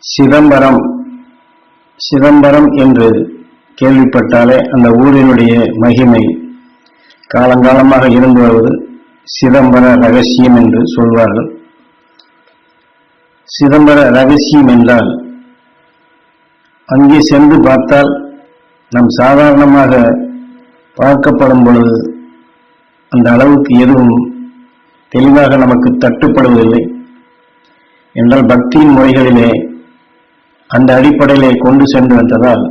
சிதம்பரம் சிதம்பரம் என்று கேள்விப்பட்டாலே அந்த ஊரினுடைய மகிமை காலங்காலமாக இருந்து வருவது சிதம்பர ரகசியம் என்று சொல்வார்கள். சிதம்பர ரகசியம் என்றால் அங்கே சென்று பார்த்தால் நம் சாதாரணமாக பார்க்கப்படும் பொழுது அந்த அளவுக்கு எதுவும் தெளிவாக நமக்கு தட்டுப்படுவதில்லை என்றால் பக்தியின் முறைகளிலே அந்த அடிப்படையிலே கொண்டு சென்று வந்ததால்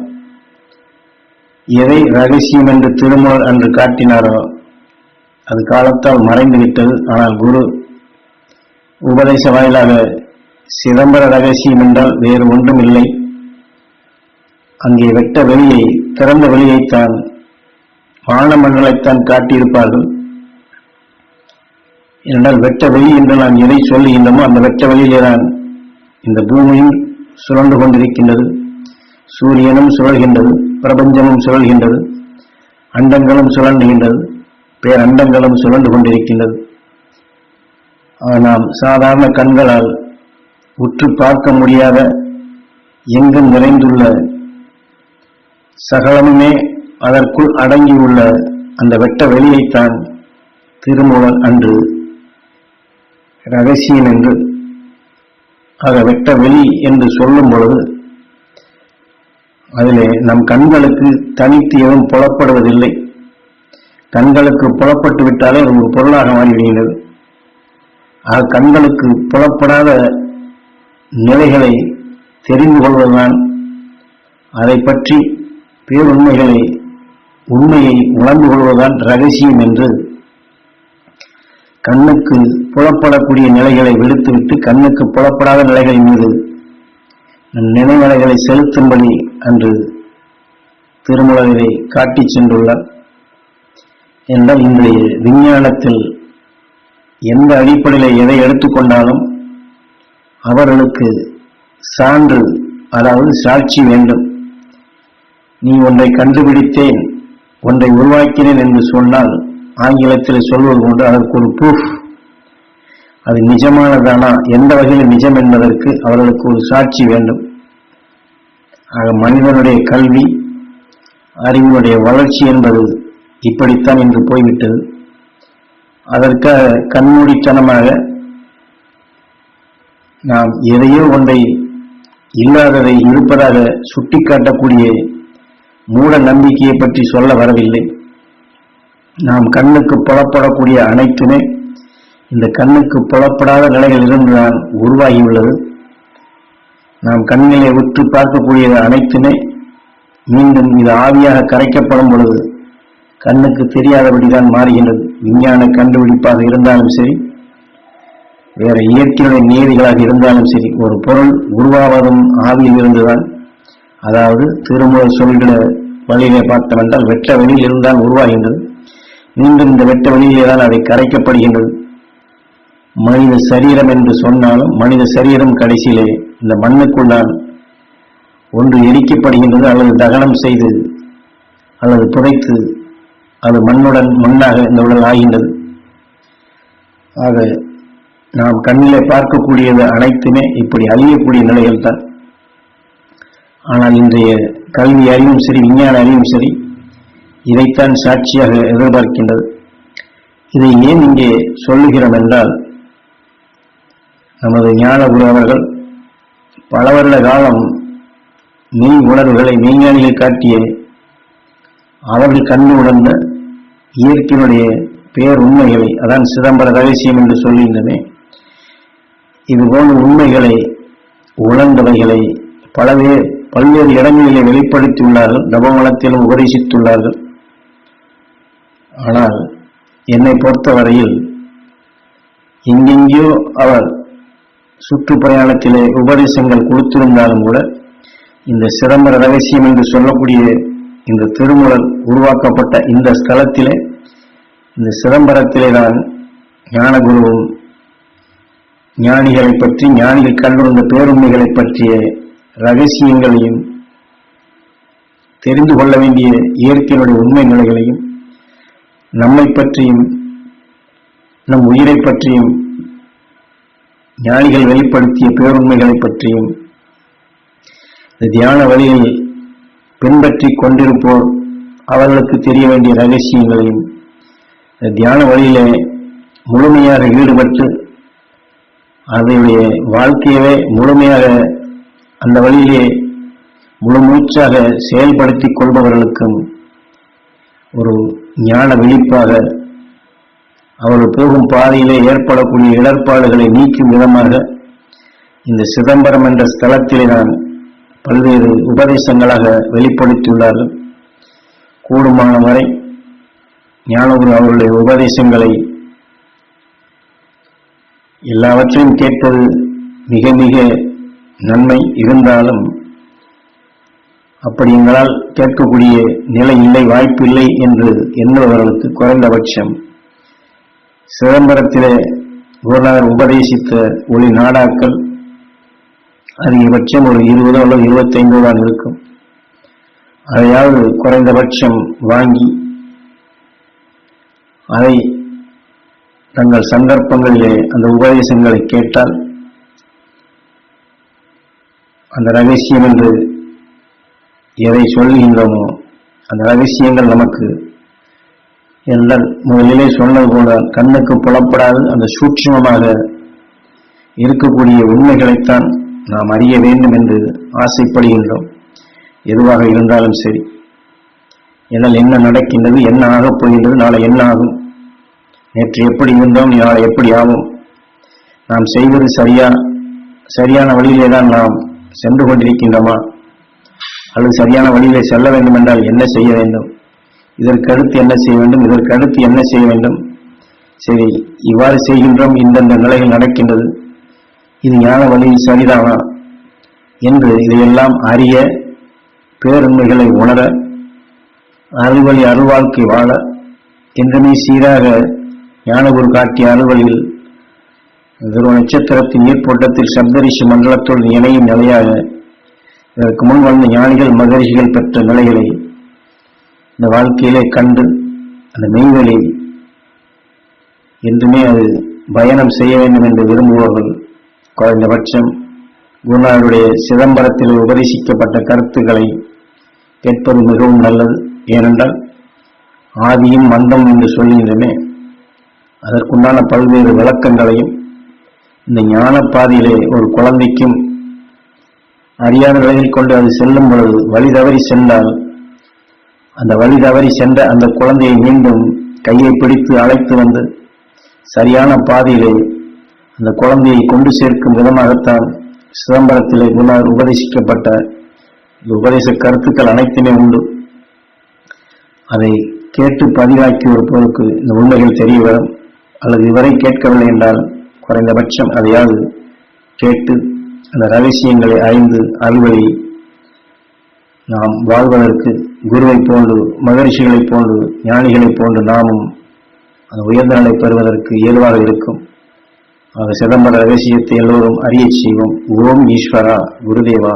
எதை ரகசியம் என்று திருமூலர் அன்று காட்டினாரோ அது காலத்தால் மறைந்து விட்டது. ஆனால் குரு உபதேச வாயிலாக சிதம்பர ரகசியம் என்றால் வேறு ஒன்றும் இல்லை, அங்கே வெட்ட வெளியை திறந்த வெளியைத்தான் வானமண்டலைத்தான் காட்டியிருப்பார்கள். என்றால் வெட்ட வெளி என்று நாம் எதை சொல்லுகின்றோமோ அந்த வெட்ட வெளியிலே தான் இந்த பூமியும் சுழன்று கொண்டிருக்கின்றது, சூரியனும் சுழல்கின்றது, பிரபஞ்சமும் சுழல்கின்றது, அண்டங்களும் சுழன்றுகின்றது, பேரண்டங்களும் சுழன்று கொண்டிருக்கின்றது. நாம் சாதாரண கண்களால் உற்று பார்க்க முடியாத எங்கும் நிறைந்துள்ள சகலமுமே அதற்குள் அடங்கியுள்ள அந்த வெட்ட வெளியைத்தான் திருமூலர் அன்று ரகசியம் என்று ஆக வெட்ட வெளி என்று சொல்லும் பொழுது அதிலே நம் கண்களுக்கு தனித்து எதுவும் புலப்படுவதில்லை. கண்களுக்கு புலப்பட்டு விட்டாலே அது ஒரு பொருளாக மாறிவிடுகிறது. ஆக கண்களுக்கு புலப்படாத நிலைகளை தெரிந்து கொள்வதுதான், அதை பற்றி பேருண்மைகளை உண்மையை உணர்ந்து கொள்வதுதான் ரகசியம் என்று கண்ணுக்கு புலப்படக்கூடிய நிலைகளை விடுத்துவிட்டு கண்ணுக்கு புலப்படாத நிலைகளின் மீது நினைவலைகளை செலுத்தும்படி அன்று திருமூலரை காட்டிச் சென்றுள்ளார். என்றால் இன்றைய விஞ்ஞானத்தில் எந்த அடிப்படையில எதை எடுத்துக்கொண்டாலும் அவர்களுக்கு சான்று, அதாவது சாட்சி வேண்டும். நீ ஒன்றை கண்டுபிடித்தேன், ஒன்றை உருவாக்கினேன் என்று சொன்னால் ஆங்கிலத்தில் சொல்வது கொண்டு அதற்கு ஒரு ப்ரூஃப், அது நிஜமானதானா, எந்த வகையில் நிஜம் என்பதற்கு அவர்களுக்கு ஒரு சாட்சி வேண்டும். ஆக மனிதனுடைய கல்வி அறிவினுடைய வளர்ச்சி என்பது இப்படித்தான் இன்று போய்விட்டது. அதற்காக கண்மூடித்தனமாக நாம் எதையோ ஒன்றை இல்லாததை இருப்பதாக சுட்டிக்காட்டக்கூடிய மூட நம்பிக்கையை பற்றி சொல்ல வரவில்லை. நாம் கண்ணுக்கு புலப்படக்கூடிய அனைத்துமே இந்த கண்ணுக்கு புலப்படாத நிலையில் இருந்துதான் உருவாகியுள்ளது. நாம் கண்ணிலே உற்று பார்க்கக்கூடிய அனைத்துமே மீண்டும் இது ஆவியாக கரைக்கப்படும் பொழுது கண்ணுக்கு தெரியாதபடிதான் மாறுகின்றது. விஞ்ஞான கண்டுபிடிப்பாக இருந்தாலும் சரி, வேற இயற்கையுடைய நீதிகளாக இருந்தாலும் சரி, ஒரு பொருள் உருவாவதும் ஆவியில் இருந்துதான். அதாவது திருமூலர் சொல்கிற வழியிலே பார்த்தோம் என்றால் வெட்ட வெளியில் இருந்தால் உருவாகின்றது, மீண்டும் இந்த வெட்ட வெளியிலே தான் அதை கரைக்கப்படுகின்றது. மனித சரீரம் என்று சொன்னாலும் மனித சரீரம் கடைசியிலே இந்த மண்ணுக்குள் தான் ஒன்று எரிக்கப்படுகின்றது, அல்லது தகனம் செய்து அல்லது புதைத்து அது மண்ணுடன் மண்ணாக இந்த உடல் ஆகின்றது. ஆக நாம் கண்ணிலே பார்க்கக்கூடியது அனைத்துமே இப்படி அழியக்கூடிய நிலைகள் தான். ஆனால் இன்றைய கல்வி அறிவும் சரி, விஞ்ஞான அறிவும் சரி, இதைத்தான் சாட்சியாக எதிர்பார்க்கின்றது. இதை ஏன் இங்கே சொல்லுகிறோம் என்றால், நமது ஞானகுரு அவர்கள் பல வருட காலம் மெய் உணர்வுகளை மெய்ஞானிகள் காட்டிய அவர்கள் கண்டு உணர்ந்த இயற்கையினுடைய பேருண்மைகளை, அதான் சிதம்பர ரகசியம் என்று சொல்கின்றனே, இதுபோன்ற உண்மைகளை உணர்ந்தவைகளை பல்வேறு இடங்களிலே வெளிப்படுத்தியுள்ளார்கள், நவமலத்திலும் உபதேசித்துள்ளார்கள். ஆனால் என்னை பொறுத்தவரையில் எங்கெங்கேயோ அவர் சுற்றுப்பிரயாணத்திலே உபதேசங்கள் கொடுத்திருந்தாலும் கூட இந்த சிதம்பர ரகசியம் என்று சொல்லக்கூடிய இந்த திருமூலர் உருவாக்கப்பட்ட இந்த ஸ்தலத்திலே, இந்த சிதம்பரத்திலே தான் ஞானகுருவும் ஞானிகளை பற்றி, ஞானிகள் கண்டுணர்ந்த பேருண்மைகளை பற்றிய ரகசியங்களையும் தெரிந்து கொள்ள வேண்டிய இயற்கையினுடைய உண்மை நிலைகளையும் நம்மை பற்றியும் நம் உயிரை பற்றியும் ஞானிகள் வெளிப்படுத்திய பேருண்மைகளை பற்றியும் தியான வழியில் பின்பற்றி கொண்டிருப்போர் அவர்களுக்கு தெரிய வேண்டிய ரகசியங்களையும், தியான வழியிலே முழுமையாக ஈடுபட்டு அதனுடைய வாழ்க்கையவே முழுமையாக அந்த வழியிலே முழு மூச்சாக செயல்படுத்தி கொள்பவர்களுக்கும் ஒரு ஞான விழிப்பாக அவர்கள் போகும் பாதையிலே ஏற்படக்கூடிய இடர்பாடுகளை நீக்கும் விதமாக இந்த சிதம்பரம் என்ற ஸ்தலத்திலே நான் பல்வேறு உபதேசங்களாக வெளிப்படுத்தியுள்ளார்கள். கூடுமான வரை ஞானகுரு அவருடைய உபதேசங்களை எல்லாவற்றையும் கேட்பது மிக மிக நன்மை. இருந்தாலும் அப்படி எங்களால் கேட்கக்கூடிய நிலை இல்லை, வாய்ப்பு இல்லை என்று எண்ணுபவர்களுக்கு குறைந்தபட்சம் சிதம்பரத்திலே குருநாதர் உபதேசித்த ஒளி நாடாக்கள் அதிகபட்சம் ஒரு 20 அல்லது 25 தான் இருக்கும். அதையாவது குறைந்தபட்சம் வாங்கி அதை தங்கள் சந்தர்ப்பங்களிலே அந்த உபதேசங்களை கேட்டால் அந்த ரகசியம் என்று எதை சொல்லுகின்றோமோ அந்த ரகசியங்கள் நமக்கு என்றால் முதலிலே சொன்னது போல கண்ணுக்கு புலப்படாது அந்த சூட்சுமமாக இருக்கக்கூடிய உண்மைகளைத்தான் நாம் அறிய வேண்டும் என்று ஆசைப்படுகின்றோம். எதுவாக இருந்தாலும் சரி, என்னால் என்ன நடக்கின்றது, என்ன ஆகப் போகின்றது, நாளை என்ன ஆகும், நேற்று எப்படி இருந்தோம், நாளை எப்படி ஆகும், நாம் செய்வது சரியான வழியிலே தான் நாம் சென்று கொண்டிருக்கின்றோமா, அல்லது சரியான வழியிலே செல்ல வேண்டும் என்றால் என்ன செய்ய வேண்டும், இதற்கு அடுத்து என்ன செய்ய வேண்டும், இதற்கு அடுத்து என்ன செய்ய வேண்டும், சரி இவ்வாறு செய்கின்றோம், இந்தந்த நிலைகள் நடக்கின்றது, இது ஞான வழியில் சரிதானா என்று இதையெல்லாம் அறிய, பேருண்மைகளை உணர, அருள்வழி அருள்வாழ்க்கை வாழ, என்றுமே சீராக ஞானகுரு காட்டிய அருள்வழியில் துருவ நட்சத்திரத்தின் நீர்ப்போட்டத்தில் சப்தரிஷி மண்டலத்தோடு இணையும் நிலையாக இதற்கு முன் வந்த ஞானிகள் மகரிஷிகள் பெற்ற நிலைகளை இந்த வாழ்க்கையிலே கண்டு அந்த மெய்வெளி என்றுமே அது பயணம் செய்ய வேண்டும் என்று விரும்புபவர்கள் குறைந்தபட்சம் குருநாதருடைய சிதம்பரத்தில் உபதேசிக்கப்பட்ட கருத்துக்களை கேட்பது மிகவும் நல்லது. ஏனென்றால் ஆதியும் மந்தம் என்று சொல்லுகின்றமே, அதற்குண்டான பல்வேறு விளக்கங்களையும் இந்த ஞான பாதையிலே ஒரு குழந்தைக்கும் அறியாத நிலையில் கொண்டு அது செல்லும் பொழுது வழி தவறி சென்றால் அந்த வழி தவறி சென்ற அந்த குழந்தையை மீண்டும் கையை பிடித்து அழைத்து வந்து சரியான பாதையிலே அந்த குழந்தையை கொண்டு சேர்க்கும் விதமாகத்தான் சிதம்பரத்திலே குருநாதர் உபதேசிக்கப்பட்ட இந்த உபதேச கருத்துக்கள் அனைத்துமே உண்டு. அதை கேட்டு பதிவாக்கி ஒரு பொருளுக்கு இந்த உண்மைகள் தெரிய வரும். அல்லது இதுவரை கேட்கவில்லை என்றால் குறைந்தபட்சம் அதையாவது கேட்டு அந்த ரகசியங்களை அறிந்து அருள்வழி நாம் வாழ்வதற்கு குருவை போன்று, மகரிஷிகளை போன்று, ஞானிகளை போன்று நாமும் அந்த உயர்ந்த நிலை பெறுவதற்கு இயல்பாக இருக்கும். ஆக சிதம்பர ரகசியத்தை எல்லோரும் அறிய செய்வோம். ஓம் ஈஸ்வரா குருதேவா.